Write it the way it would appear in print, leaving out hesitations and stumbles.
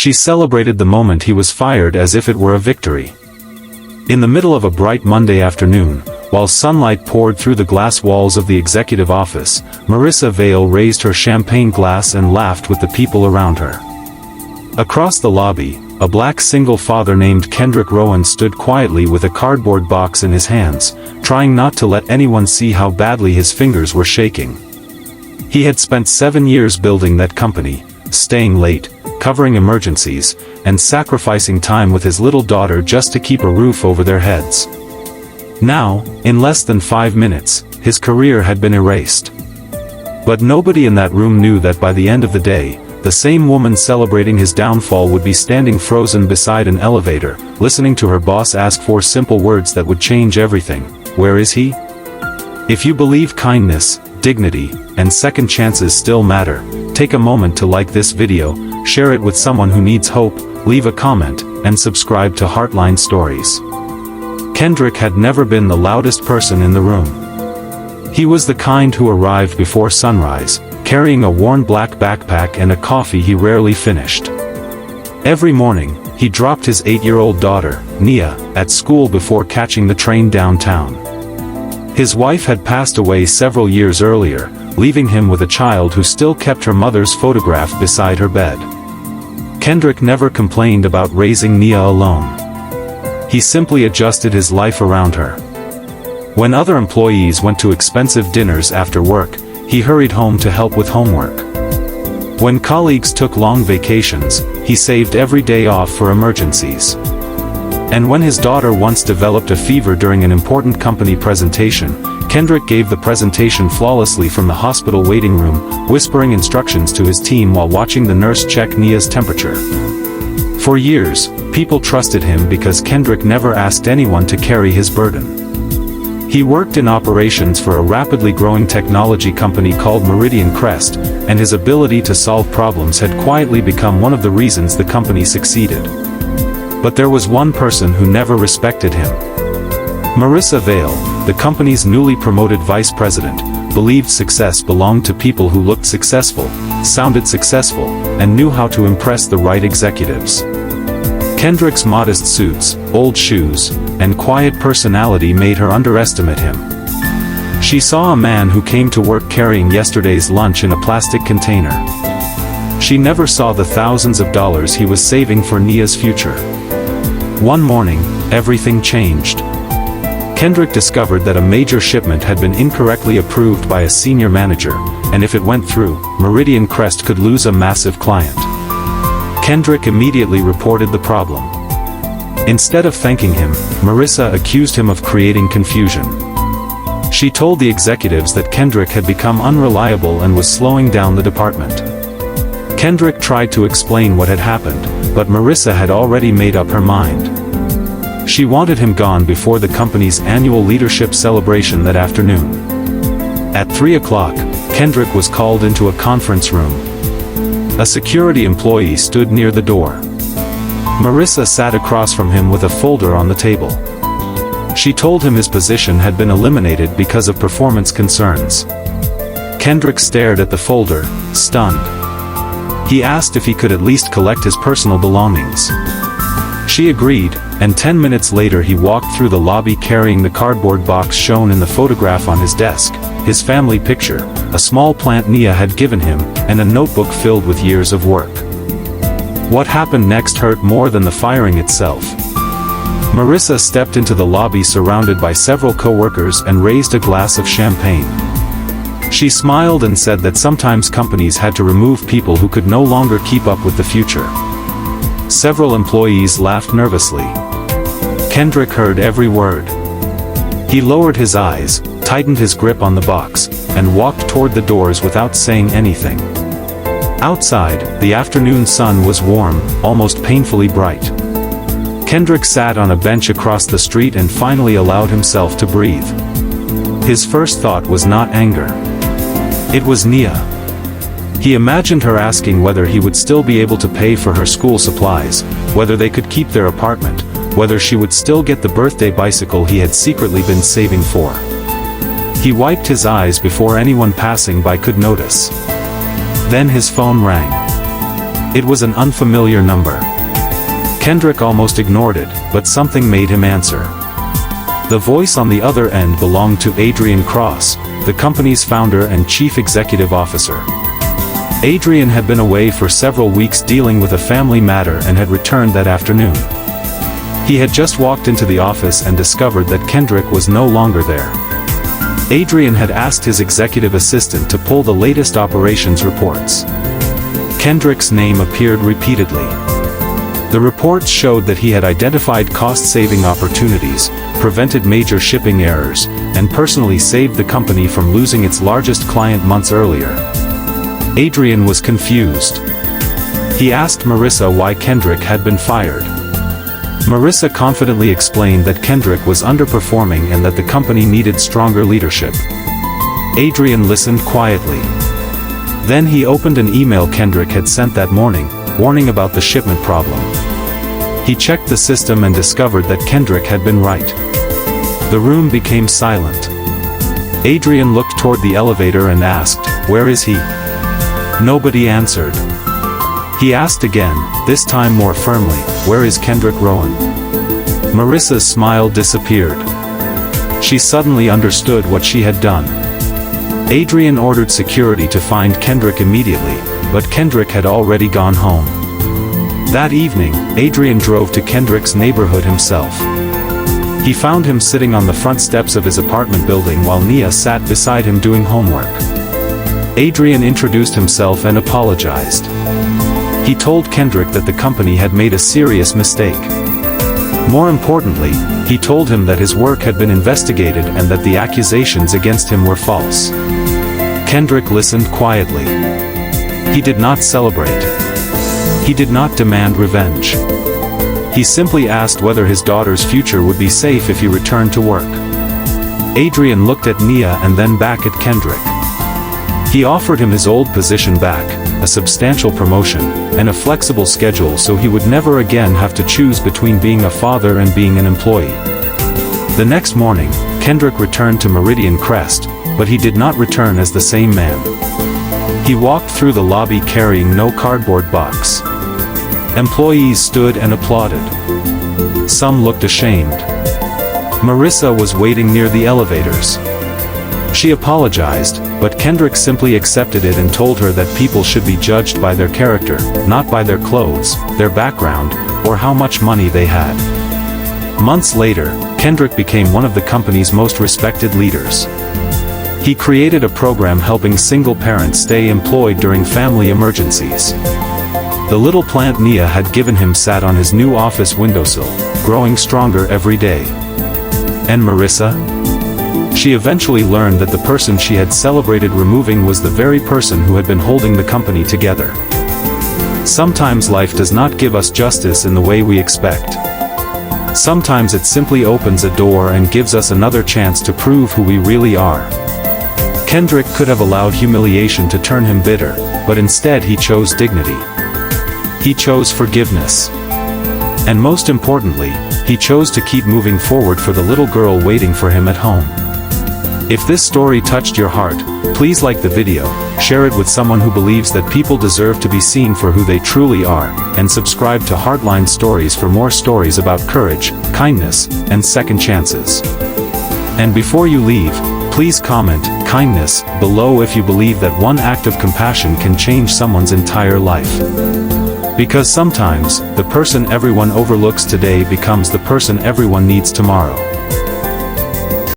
She celebrated the moment he was fired as if it were a victory. In the middle of a bright Monday afternoon, while sunlight poured through the glass walls of the executive office, Marissa Vale raised her champagne glass and laughed with the people around her. Across the lobby, a black single father named Kendrick Rowan stood quietly with a cardboard box in his hands, trying not to let anyone see how badly his fingers were shaking. He had spent 7 years building that company, staying late, covering emergencies, and sacrificing time with his little daughter just to keep a roof over their heads. Now, in less than 5 minutes, his career had been erased. But nobody in that room knew that by the end of the day, the same woman celebrating his downfall would be standing frozen beside an elevator, listening to her boss ask 4 simple words that would change everything. Where is he? If you believe kindness, dignity, and second chances still matter, take a moment to like this video, share it with someone who needs hope, leave a comment, and subscribe to Heartline Stories. Kendrick had never been the loudest person in the room. He was the kind who arrived before sunrise, carrying a worn black backpack and a coffee he rarely finished. Every morning, he dropped his 8-year-old daughter, Nia, at school before catching the train downtown. His wife had passed away several years earlier, leaving him with a child who still kept her mother's photograph beside her bed. Kendrick never complained about raising Nia alone. He simply adjusted his life around her. When other employees went to expensive dinners after work, he hurried home to help with homework. When colleagues took long vacations, he saved every day off for emergencies. And when his daughter once developed a fever during an important company presentation, Kendrick gave the presentation flawlessly from the hospital waiting room, whispering instructions to his team while watching the nurse check Nia's temperature. For years, people trusted him because Kendrick never asked anyone to carry his burden. He worked in operations for a rapidly growing technology company called Meridian Crest, and his ability to solve problems had quietly become one of the reasons the company succeeded. But there was one person who never respected him. Marissa Vale, the company's newly promoted vice president, believed success belonged to people who looked successful, sounded successful, and knew how to impress the right executives. Kendrick's modest suits, old shoes, and quiet personality made her underestimate him. She saw a man who came to work carrying yesterday's lunch in a plastic container. She never saw the thousands of dollars he was saving for Nia's future. One morning, everything changed. Kendrick discovered that a major shipment had been incorrectly approved by a senior manager, and if it went through, Meridian Crest could lose a massive client. Kendrick immediately reported the problem. Instead of thanking him, Marissa accused him of creating confusion. She told the executives that Kendrick had become unreliable and was slowing down the department. Kendrick tried to explain what had happened, but Marissa had already made up her mind. She wanted him gone before the company's annual leadership celebration that afternoon. At 3 o'clock, Kendrick was called into a conference room. A security employee stood near the door. Marissa sat across from him with a folder on the table. She told him his position had been eliminated because of performance concerns. Kendrick stared at the folder, stunned. He asked if he could at least collect his personal belongings. She agreed, and 10 minutes later he walked through the lobby carrying the cardboard box shown in the photograph on his desk, his family picture, a small plant Nia had given him, and a notebook filled with years of work. What happened next hurt more than the firing itself. Marissa stepped into the lobby surrounded by several co-workers and raised a glass of champagne. She smiled and said that sometimes companies had to remove people who could no longer keep up with the future. Several employees laughed nervously. Kendrick heard every word. He lowered his eyes, tightened his grip on the box, and walked toward the doors without saying anything. Outside, the afternoon sun was warm, almost painfully bright. Kendrick sat on a bench across the street and finally allowed himself to breathe. His first thought was not anger. It was Nia. He imagined her asking whether he would still be able to pay for her school supplies, whether they could keep their apartment, whether she would still get the birthday bicycle he had secretly been saving for. He wiped his eyes before anyone passing by could notice. Then his phone rang. It was an unfamiliar number. Kendrick almost ignored it, but something made him answer. The voice on the other end belonged to Adrian Cross, the company's founder and chief executive officer. Adrian had been away for several weeks dealing with a family matter and had returned that afternoon. He had just walked into the office and discovered that Kendrick was no longer there. Adrian had asked his executive assistant to pull the latest operations reports. Kendrick's name appeared repeatedly. The reports showed that he had identified cost-saving opportunities, prevented major shipping errors, and personally saved the company from losing its largest client months earlier. Adrian was confused. He asked Marissa why Kendrick had been fired. Marissa confidently explained that Kendrick was underperforming and that the company needed stronger leadership. Adrian listened quietly. Then he opened an email Kendrick had sent that morning, warning about the shipment problem. He checked the system and discovered that Kendrick had been right. The room became silent. Adrian looked toward the elevator and asked, "Where is he?" Nobody answered. He asked again, this time more firmly, "Where is Kendrick Rowan?" Marissa's smile disappeared. She suddenly understood what she had done. Adrian ordered security to find Kendrick immediately, but Kendrick had already gone home. That evening, Adrian drove to Kendrick's neighborhood himself. He found him sitting on the front steps of his apartment building while Nia sat beside him doing homework. Adrian introduced himself and apologized. He told Kendrick that the company had made a serious mistake. More importantly, he told him that his work had been investigated and that the accusations against him were false. Kendrick listened quietly. He did not celebrate. He did not demand revenge. He simply asked whether his daughter's future would be safe if he returned to work. Adrian looked at Nia and then back at Kendrick. He offered him his old position back, a substantial promotion, and a flexible schedule so he would never again have to choose between being a father and being an employee. The next morning, Kendrick returned to Meridian Crest, but he did not return as the same man. He walked through the lobby carrying no cardboard box. Employees stood and applauded. Some looked ashamed. Marissa was waiting near the elevators. She apologized, but Kendrick simply accepted it and told her that people should be judged by their character, not by their clothes, their background, or how much money they had. Months later, Kendrick became one of the company's most respected leaders. He created a program helping single parents stay employed during family emergencies. The little plant Nia had given him sat on his new office windowsill, growing stronger every day. And Marissa? She eventually learned that the person she had celebrated removing was the very person who had been holding the company together. Sometimes life does not give us justice in the way we expect. Sometimes it simply opens a door and gives us another chance to prove who we really are. Kendrick could have allowed humiliation to turn him bitter, but instead he chose dignity. He chose forgiveness. And most importantly, he chose to keep moving forward for the little girl waiting for him at home. If this story touched your heart, please like the video, share it with someone who believes that people deserve to be seen for who they truly are, and subscribe to Heartline Stories for more stories about courage, kindness, and second chances. And before you leave, please comment kindness below if you believe that one act of compassion can change someone's entire life. Because sometimes, the person everyone overlooks today becomes the person everyone needs tomorrow.